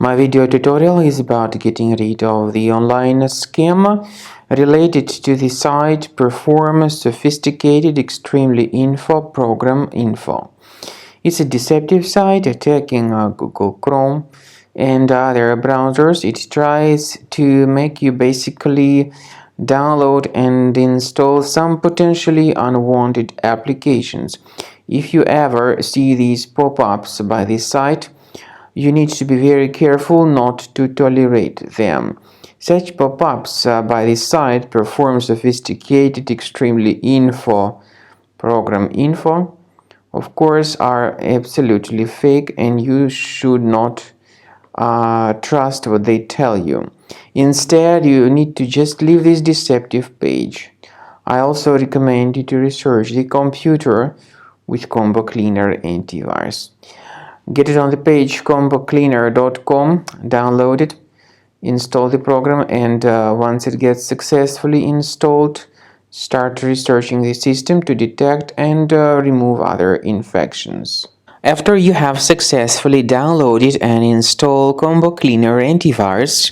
My video tutorial is about getting rid of the online scam related to the site Perform Sophisticated Extremely Info Program Info. It's a deceptive site attacking Google Chrome and other browsers. It tries to make you basically download and install some potentially unwanted applications. If you ever see these pop-ups by this site, you need to be very careful not to tolerate them. Such pop-ups by this site Perform Sophisticated Extremely Info Program Info, of course, are absolutely fake, and you should not trust what they tell you. Instead, you need to just leave this deceptive page. I also recommend you to research the computer with Combo Cleaner antivirus. Get it on the page combocleaner.com, download it, install the program, and once it gets successfully installed, start researching the system to detect and remove other infections. After you have successfully downloaded and installed Combo Cleaner antivirus,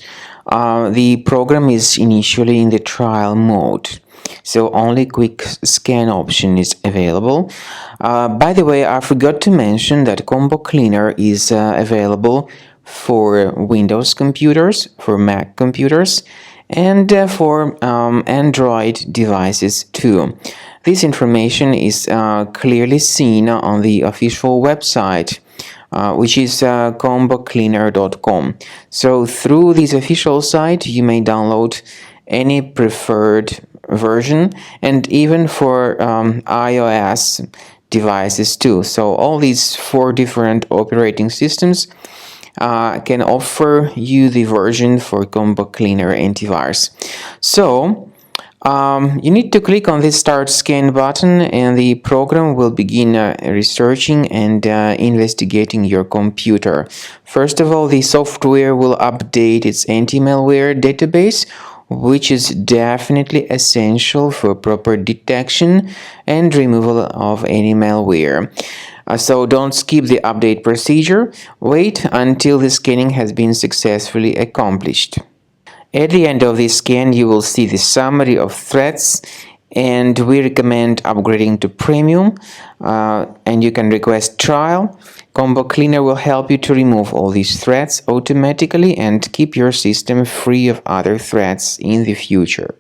the program is initially in the trial mode, so only quick scan option is available. By the way, I forgot to mention that Combo Cleaner is available for Windows computers, for Mac computers, and for Android devices too. This information is clearly seen on the official website, which is combocleaner.com. So through this official site, you may download any preferred version, and even for iOS devices too. So all these 4 different operating systems can offer you the version for Combo Cleaner antivirus. So you need to click on this Start Scan button, and the program will begin researching and investigating your computer. First of all, the software will update its anti-malware database, which is definitely essential for proper detection and removal of any malware. So don't skip the update procedure. Wait until the scanning has been successfully accomplished. At the end of the scan, you will see the summary of threats, and we recommend upgrading to Premium, and you can request trial. Combo Cleaner will help you to remove all these threats automatically and keep your system free of other threats in the future.